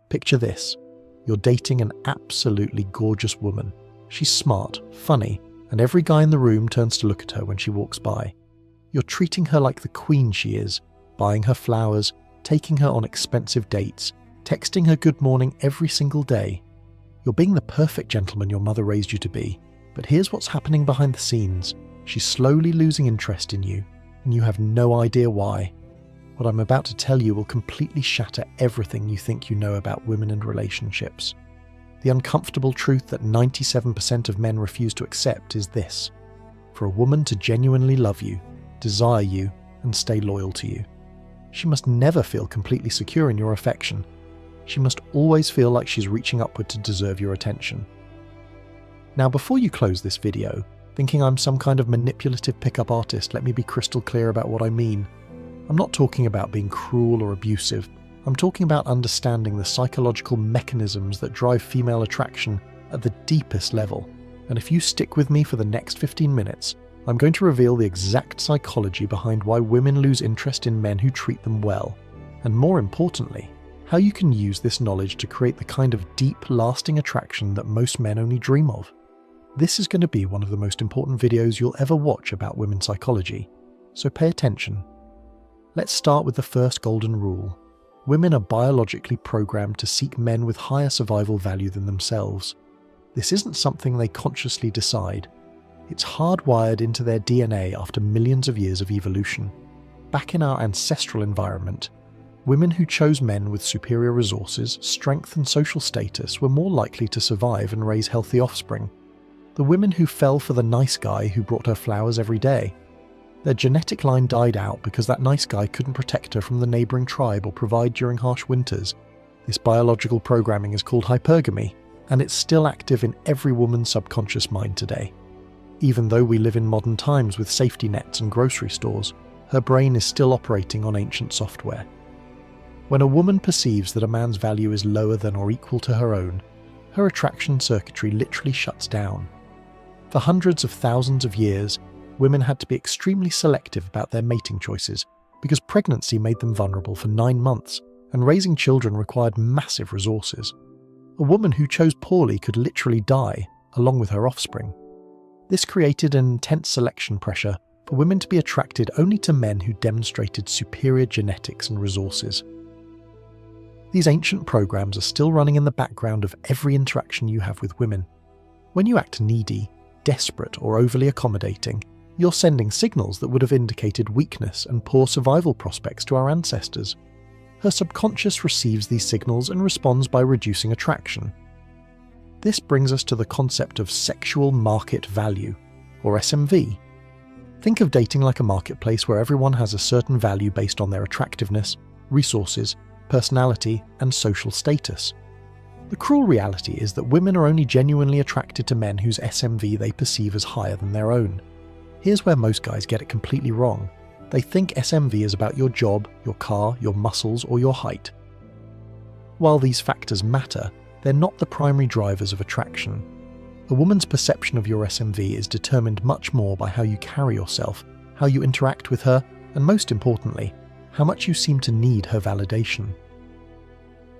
Picture this. You're dating an absolutely gorgeous woman. She's smart, funny, and every guy in the room turns to look at her when she walks by. You're treating her like the queen she is, buying her flowers, taking her on expensive dates, texting her good morning every single day. You're being the perfect gentleman your mother raised you to be. But here's what's happening behind the scenes. She's slowly losing interest in you, and you have no idea why. What I'm about to tell you will completely shatter everything you think you know about women and relationships. The uncomfortable truth that 97% of men refuse to accept is this: for a woman to genuinely love you, desire you, and stay loyal to you, she must never feel completely secure in your affection. She must always feel like she's reaching upward to deserve your attention. Now, before you close this video, thinking I'm some kind of manipulative pickup artist, let me be crystal clear about what I mean. I'm not talking about being cruel or abusive. I'm talking about understanding the psychological mechanisms that drive female attraction at the deepest level. And if you stick with me for the next 15 minutes, I'm going to reveal the exact psychology behind why women lose interest in men who treat them well. And more importantly, how you can use this knowledge to create the kind of deep, lasting attraction that most men only dream of. This is going to be one of the most important videos you'll ever watch about women's psychology, so pay attention. Let's start with the first golden rule. Women are biologically programmed to seek men with higher survival value than themselves. This isn't something they consciously decide. It's hardwired into their DNA after millions of years of evolution. Back in our ancestral environment, women who chose men with superior resources, strength, and social status were more likely to survive and raise healthy offspring. The women who fell for the nice guy who brought her flowers every day, their genetic line died out because that nice guy couldn't protect her from the neighbouring tribe or provide during harsh winters. This biological programming is called hypergamy, and it's still active in every woman's subconscious mind today. Even though we live in modern times with safety nets and grocery stores, her brain is still operating on ancient software. When a woman perceives that a man's value is lower than or equal to her own, her attraction circuitry literally shuts down. For hundreds of thousands of years, women had to be extremely selective about their mating choices because pregnancy made them vulnerable for 9 months, and raising children required massive resources. A woman who chose poorly could literally die, along with her offspring. This created an intense selection pressure for women to be attracted only to men who demonstrated superior genetics and resources. These ancient programs are still running in the background of every interaction you have with women. When you act needy, desperate, or overly accommodating, you're sending signals that would have indicated weakness and poor survival prospects to our ancestors. Her subconscious receives these signals and responds by reducing attraction. This brings us to the concept of sexual market value, or SMV. Think of dating like a marketplace where everyone has a certain value based on their attractiveness, resources, personality, and social status. The cruel reality is that women are only genuinely attracted to men whose SMV they perceive as higher than their own. Here's where most guys get it completely wrong. They think SMV is about your job, your car, your muscles, or your height. While these factors matter, they're not the primary drivers of attraction. A woman's perception of your SMV is determined much more by how you carry yourself, how you interact with her, and most importantly, how much you seem to need her validation.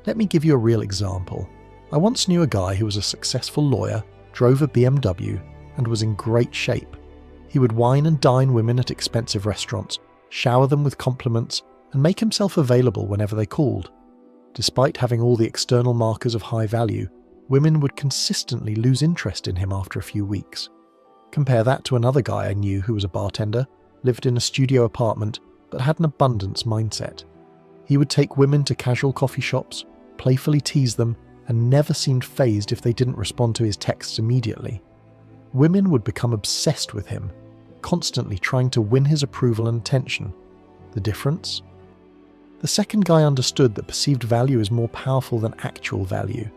Let me give you a real example. I once knew a guy who was a successful lawyer, drove a BMW, and was in great shape. He would wine and dine women at expensive restaurants, shower them with compliments, and make himself available whenever they called. Despite having all the external markers of high value, women would consistently lose interest in him after a few weeks. Compare that to another guy I knew who was a bartender, lived in a studio apartment, but had an abundance mindset. He would take women to casual coffee shops, playfully tease them, and never seemed fazed if they didn't respond to his texts immediately. Women would become obsessed with him, constantly trying to win his approval and attention. The difference? The second guy understood that perceived value is more powerful than actual value.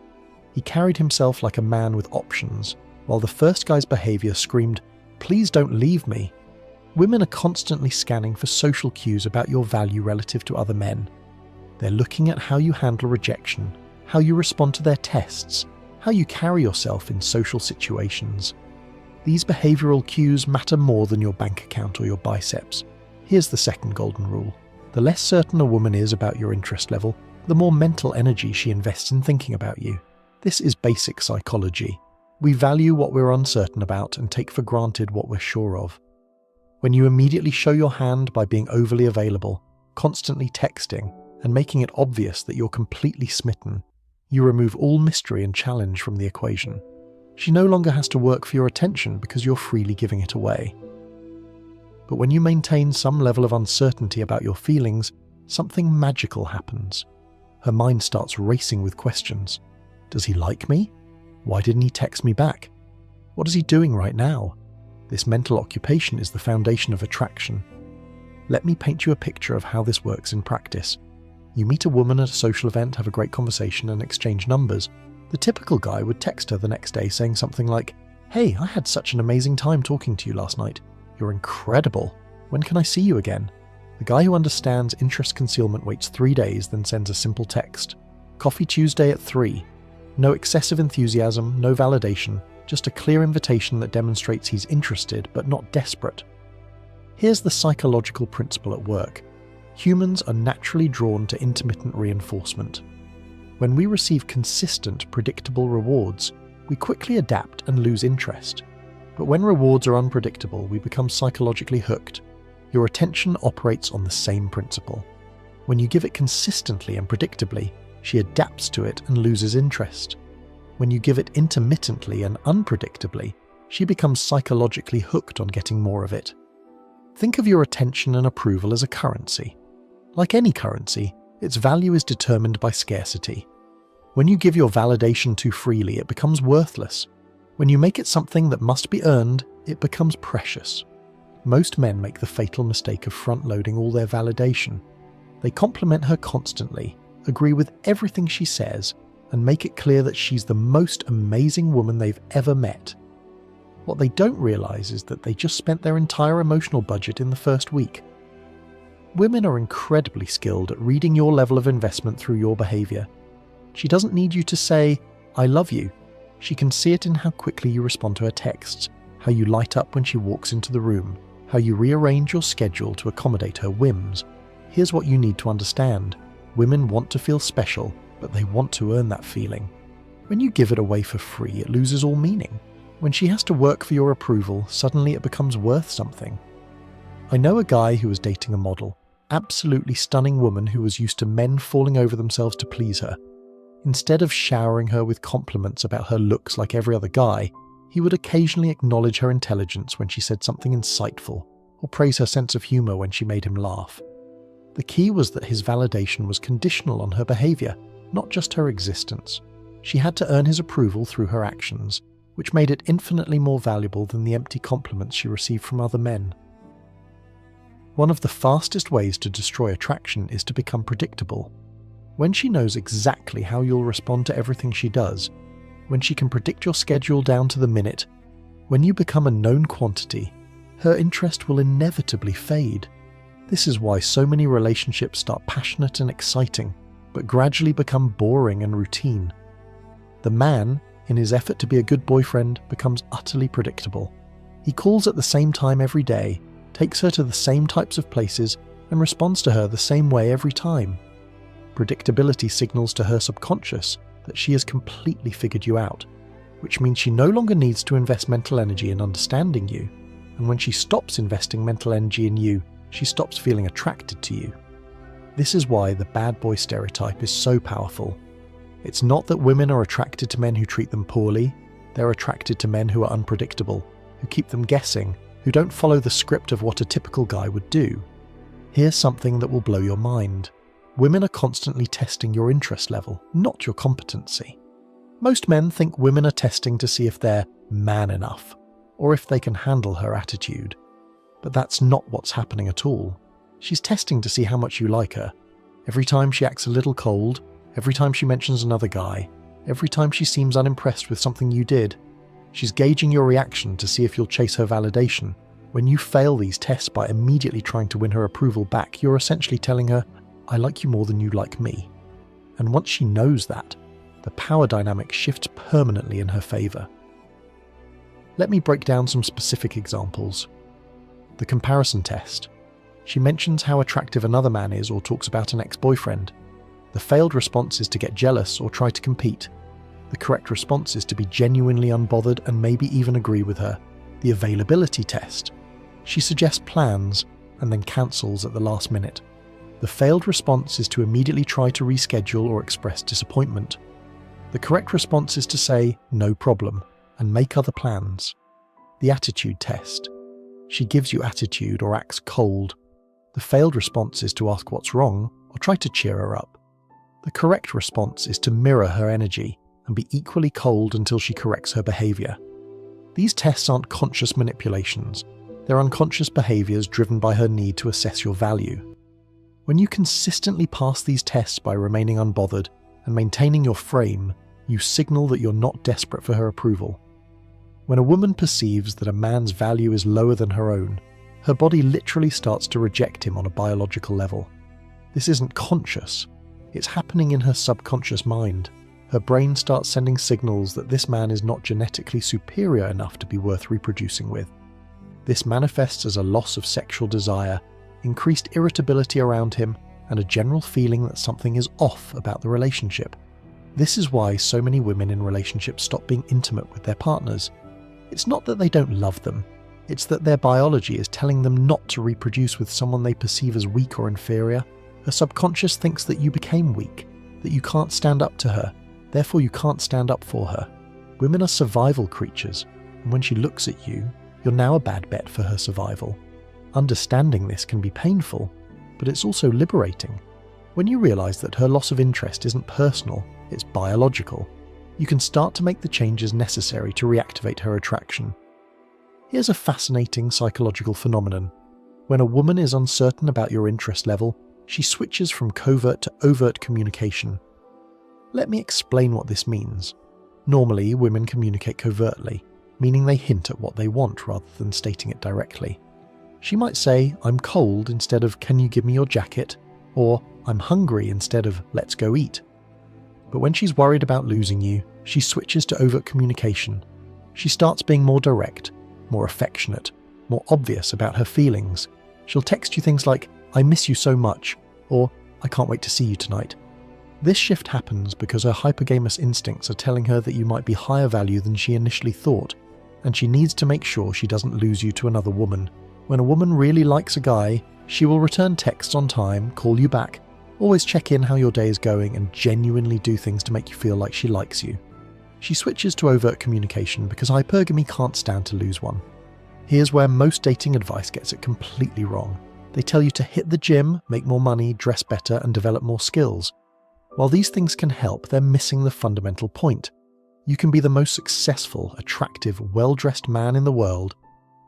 He carried himself like a man with options, while the first guy's behavior screamed, "Please don't leave me." Women are constantly scanning for social cues about your value relative to other men. They're looking at how you handle rejection, how you respond to their tests, how you carry yourself in social situations. These behavioral cues matter more than your bank account or your biceps. Here's the second golden rule. The less certain a woman is about your interest level, the more mental energy she invests in thinking about you. This is basic psychology. We value what we're uncertain about and take for granted what we're sure of. When you immediately show your hand by being overly available, constantly texting, and making it obvious that you're completely smitten, you remove all mystery and challenge from the equation. She no longer has to work for your attention because you're freely giving it away. But when you maintain some level of uncertainty about your feelings, something magical happens. Her mind starts racing with questions. Does he like me? Why didn't he text me back? What is he doing right now? This mental occupation is the foundation of attraction. Let me paint you a picture of how this works in practice. You meet a woman at a social event, have a great conversation, and exchange numbers. The typical guy would text her the next day saying something like, "Hey, I had such an amazing time talking to you last night. You're incredible. When can I see you again?" The guy who understands interest concealment waits 3 days, then sends a simple text. "Coffee Tuesday at 3. No excessive enthusiasm, no validation, just a clear invitation that demonstrates he's interested but not desperate. Here's the psychological principle at work. Humans are naturally drawn to intermittent reinforcement. When we receive consistent, predictable rewards, we quickly adapt and lose interest. But when rewards are unpredictable, we become psychologically hooked. Your attention operates on the same principle. When you give it consistently and predictably, she adapts to it and loses interest. When you give it intermittently and unpredictably, she becomes psychologically hooked on getting more of it. Think of your attention and approval as a currency. Like any currency, its value is determined by scarcity. When you give your validation too freely, it becomes worthless. When you make it something that must be earned, it becomes precious. Most men make the fatal mistake of front-loading all their validation. They compliment her constantly, agree with everything she says, and make it clear that she's the most amazing woman they've ever met. What they don't realize is that they just spent their entire emotional budget in the first week. Women are incredibly skilled at reading your level of investment through your behavior. She doesn't need you to say, "I love you." She can see it in how quickly you respond to her texts, how you light up when she walks into the room, how you rearrange your schedule to accommodate her whims. Here's what you need to understand. Women want to feel special, but they want to earn that feeling. When you give it away for free, it loses all meaning. When she has to work for your approval, suddenly it becomes worth something. I know a guy who was dating a model, absolutely stunning woman who was used to men falling over themselves to please her. Instead of showering her with compliments about her looks like every other guy, he would occasionally acknowledge her intelligence when she said something insightful, or praise her sense of humour when she made him laugh. The key was that his validation was conditional on her behaviour, not just her existence. She had to earn his approval through her actions, which made it infinitely more valuable than the empty compliments she received from other men. One of the fastest ways to destroy attraction is to become predictable. When she knows exactly how you'll respond to everything she does, when she can predict your schedule down to the minute, when you become a known quantity, her interest will inevitably fade. This is why so many relationships start passionate and exciting, but gradually become boring and routine. The man, in his effort to be a good boyfriend, becomes utterly predictable. He calls at the same time every day, takes her to the same types of places, and responds to her the same way every time. Predictability signals to her subconscious that she has completely figured you out, which means she no longer needs to invest mental energy in understanding you, and when she stops investing mental energy in you, she stops feeling attracted to you. This is why the bad boy stereotype is so powerful. It's not that women are attracted to men who treat them poorly, they're attracted to men who are unpredictable, who keep them guessing, who don't follow the script of what a typical guy would do. Here's something that will blow your mind. Women are constantly testing your interest level, not your competency. Most men think women are testing to see if they're man enough, or if they can handle her attitude. But that's not what's happening at all. She's testing to see how much you like her. Every time she acts a little cold, every time she mentions another guy, every time she seems unimpressed with something you did, she's gauging your reaction to see if you'll chase her validation. When you fail these tests by immediately trying to win her approval back, you're essentially telling her, "I like you more than you like me." And once she knows that, the power dynamic shifts permanently in her favour. Let me break down some specific examples. The comparison test. She mentions how attractive another man is or talks about an ex-boyfriend. The failed response is to get jealous or try to compete. The correct response is to be genuinely unbothered and maybe even agree with her. The availability test. She suggests plans and then cancels at the last minute. The failed response is to immediately try to reschedule or express disappointment. The correct response is to say, no problem, and make other plans. The attitude test. She gives you attitude or acts cold. The failed response is to ask what's wrong or try to cheer her up. The correct response is to mirror her energy and be equally cold until she corrects her behaviour. These tests aren't conscious manipulations. They're unconscious behaviours driven by her need to assess your value. When you consistently pass these tests by remaining unbothered and maintaining your frame, you signal that you're not desperate for her approval. When a woman perceives that a man's value is lower than her own, her body literally starts to reject him on a biological level. This isn't conscious. It's happening in her subconscious mind. Her brain starts sending signals that this man is not genetically superior enough to be worth reproducing with. This manifests as a loss of sexual desire, increased irritability around him, and a general feeling that something is off about the relationship. This is why so many women in relationships stop being intimate with their partners. It's not that they don't love them, it's that their biology is telling them not to reproduce with someone they perceive as weak or inferior. Her subconscious thinks that you became weak, that you can't stand up to her, therefore you can't stand up for her. Women are survival creatures, and when she looks at you, you're now a bad bet for her survival. Understanding this can be painful, but it's also liberating. When you realise that her loss of interest isn't personal, it's biological, you can start to make the changes necessary to reactivate her attraction. Here's a fascinating psychological phenomenon. When a woman is uncertain about your interest level, she switches from covert to overt communication. Let me explain what this means. Normally, women communicate covertly, meaning they hint at what they want rather than stating it directly. She might say, I'm cold instead of can you give me your jacket, or I'm hungry instead of let's go eat. But when she's worried about losing you, she switches to overt communication. She starts being more direct, more affectionate, more obvious about her feelings. She'll text you things like, I miss you so much, or I can't wait to see you tonight. This shift happens because her hypergamous instincts are telling her that you might be higher value than she initially thought, and she needs to make sure she doesn't lose you to another woman. When a woman really likes a guy, she will return texts on time, call you back, always check in how your day is going, and genuinely do things to make you feel like she likes you. She switches to overt communication because hypergamy can't stand to lose one. Here's where most dating advice gets it completely wrong. They tell you to hit the gym, make more money, dress better, and develop more skills. While these things can help, they're missing the fundamental point. You can be the most successful, attractive, well-dressed man in the world,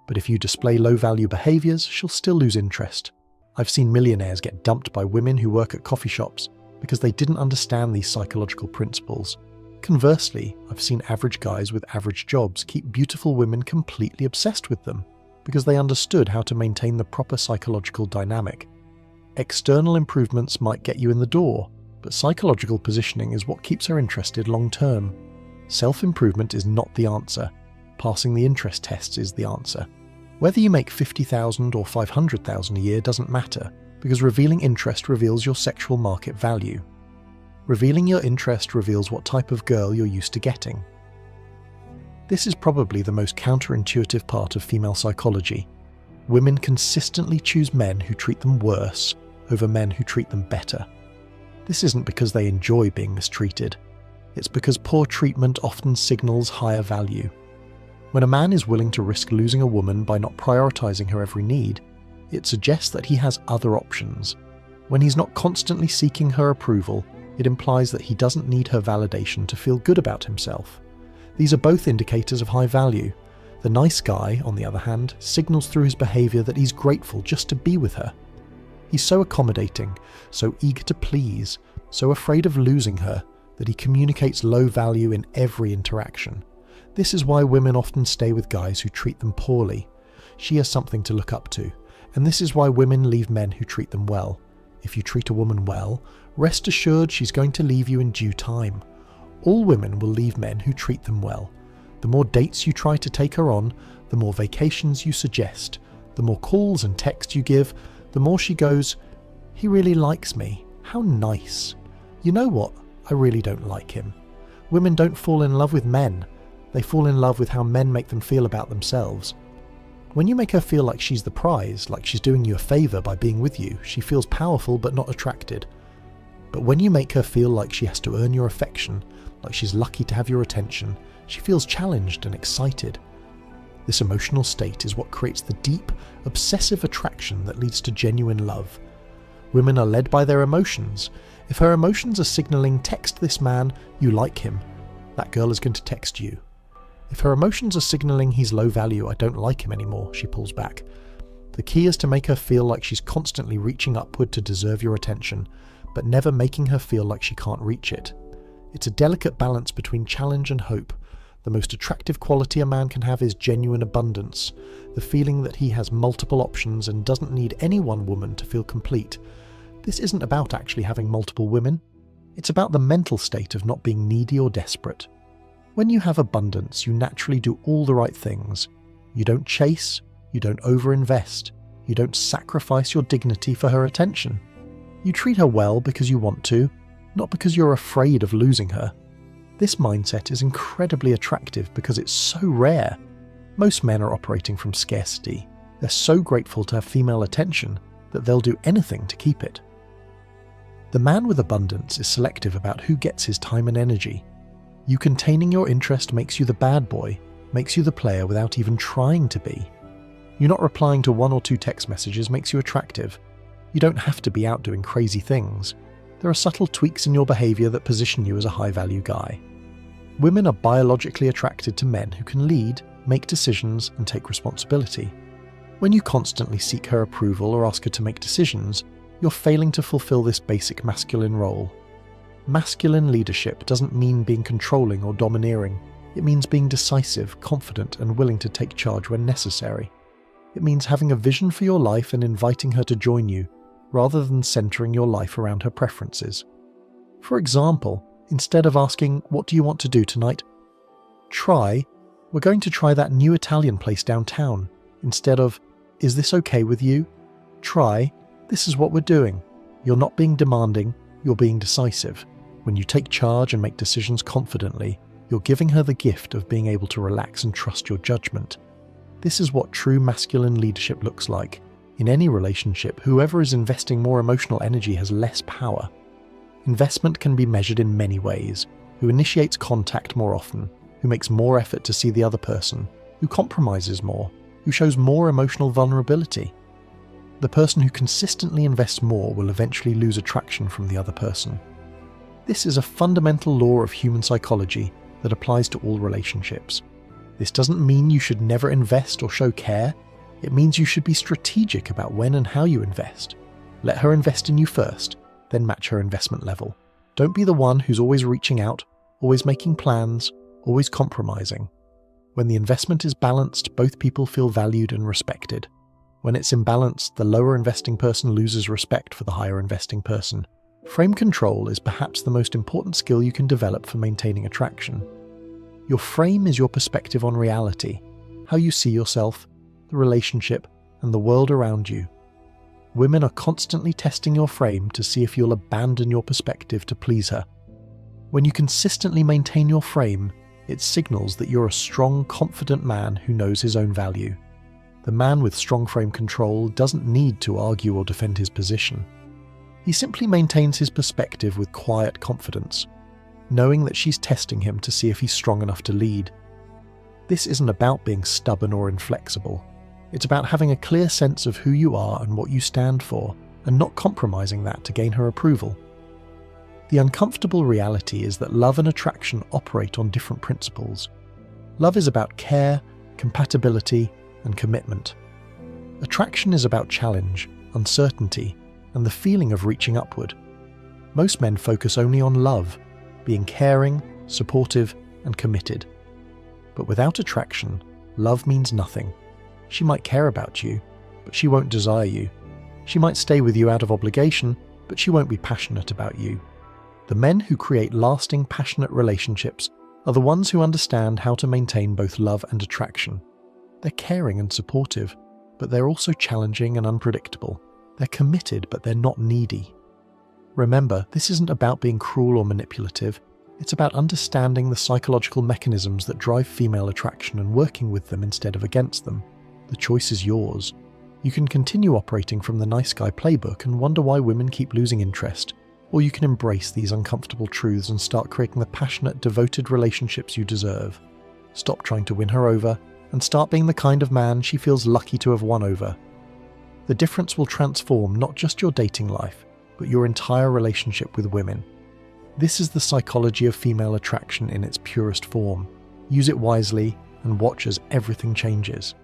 but if you display low-value behaviours, she'll still lose interest. I've seen millionaires get dumped by women who work at coffee shops because they didn't understand these psychological principles. Conversely, I've seen average guys with average jobs keep beautiful women completely obsessed with them because they understood how to maintain the proper psychological dynamic. External improvements might get you in the door, but psychological positioning is what keeps her interested long-term. Self-improvement is not the answer. Passing the interest tests is the answer. Whether you make $50,000 or $500,000 a year doesn't matter, because revealing interest reveals your sexual market value. Revealing your interest reveals what type of girl you're used to getting. This is probably the most counterintuitive part of female psychology. Women consistently choose men who treat them worse over men who treat them better. This isn't because they enjoy being mistreated. It's because poor treatment often signals higher value. When a man is willing to risk losing a woman by not prioritizing her every need, it suggests that he has other options. When he's not constantly seeking her approval, it implies that he doesn't need her validation to feel good about himself. These are both indicators of high value. The nice guy, on the other hand, signals through his behavior that he's grateful just to be with her. He's so accommodating, so eager to please, so afraid of losing her, that he communicates low value in every interaction. This is why women often stay with guys who treat them poorly. She has something to look up to, and this is why women leave men who treat them well. If you treat a woman well, rest assured she's going to leave you in due time. All women will leave men who treat them well. The more dates you try to take her on, the more vacations you suggest, the more calls and texts you give, the more she goes, he really likes me, how nice. You know what? I really don't like him. Women don't fall in love with men. They fall in love with how men make them feel about themselves. When you make her feel like she's the prize, like she's doing you a favour by being with you, she feels powerful but not attracted. But when you make her feel like she has to earn your affection, like she's lucky to have your attention, she feels challenged and excited. This emotional state is what creates the deep, obsessive attraction that leads to genuine love. Women are led by their emotions. If her emotions are signalling, text this man, you like him, that girl is going to text you. If her emotions are signalling, he's low value, I don't like him anymore, she pulls back. The key is to make her feel like she's constantly reaching upward to deserve your attention, but never making her feel like she can't reach it. It's a delicate balance between challenge and hope. The most attractive quality a man can have is genuine abundance, the feeling that he has multiple options and doesn't need any one woman to feel complete. This isn't about actually having multiple women. It's about the mental state of not being needy or desperate. When you have abundance, you naturally do all the right things. You don't chase, you don't overinvest, you don't sacrifice your dignity for her attention. You treat her well because you want to, not because you're afraid of losing her. This mindset is incredibly attractive because it's so rare. Most men are operating from scarcity. They're so grateful to have female attention that they'll do anything to keep it. The man with abundance is selective about who gets his time and energy. You containing your interest makes you the bad boy, makes you the player without even trying to be. You not replying to 1 or 2 text messages makes you attractive. You don't have to be out doing crazy things. There are subtle tweaks in your behaviour that position you as a high-value guy. Women are biologically attracted to men who can lead, make decisions, and take responsibility. When you constantly seek her approval or ask her to make decisions, you're failing to fulfill this basic masculine role. Masculine leadership doesn't mean being controlling or domineering. It means being decisive, confident, and willing to take charge when necessary. It means having a vision for your life and inviting her to join you, rather than centering your life around her preferences. For example, instead of asking, "What do you want to do tonight?" try, "We're going to try that new Italian place downtown." Instead of, "Is this okay with you?" try, "This is what we're doing." You're not being demanding, you're being decisive. When you take charge and make decisions confidently, you're giving her the gift of being able to relax and trust your judgment. This is what true masculine leadership looks like. In any relationship, whoever is investing more emotional energy has less power. Investment can be measured in many ways. Who initiates contact more often, who makes more effort to see the other person, who compromises more, who shows more emotional vulnerability. The person who consistently invests more will eventually lose attraction from the other person. This is a fundamental law of human psychology that applies to all relationships. This doesn't mean you should never invest or show care. It means you should be strategic about when and how you invest. Let her invest in you first, then match her investment level. Don't be the one who's always reaching out, always making plans, always compromising. When the investment is balanced, both people feel valued and respected. When it's imbalanced, the lower investing person loses respect for the higher investing person. Frame control is perhaps the most important skill you can develop for maintaining attraction. Your frame is your perspective on reality, how you see yourself, the relationship, and the world around you. Women are constantly testing your frame to see if you'll abandon your perspective to please her. When you consistently maintain your frame, it signals that you're a strong, confident man who knows his own value. The man with strong frame control doesn't need to argue or defend his position. He simply maintains his perspective with quiet confidence, knowing that she's testing him to see if he's strong enough to lead. This isn't about being stubborn or inflexible. It's about having a clear sense of who you are and what you stand for, and not compromising that to gain her approval. The uncomfortable reality is that love and attraction operate on different principles. Love is about care, compatibility, and commitment. Attraction is about challenge, uncertainty, and the feeling of reaching upward. Most men focus only on love, being caring, supportive, and committed. But without attraction, love means nothing. She might care about you, but she won't desire you. She might stay with you out of obligation, but she won't be passionate about you. The men who create lasting, passionate relationships are the ones who understand how to maintain both love and attraction. They're caring and supportive, but they're also challenging and unpredictable. They're committed, but they're not needy. Remember, this isn't about being cruel or manipulative. It's about understanding the psychological mechanisms that drive female attraction and working with them instead of against them. The choice is yours. You can continue operating from the nice guy playbook and wonder why women keep losing interest, or you can embrace these uncomfortable truths and start creating the passionate, devoted relationships you deserve. Stop trying to win her over, and start being the kind of man she feels lucky to have won over. The difference will transform not just your dating life, but your entire relationship with women. This is the psychology of female attraction in its purest form. Use it wisely and watch as everything changes.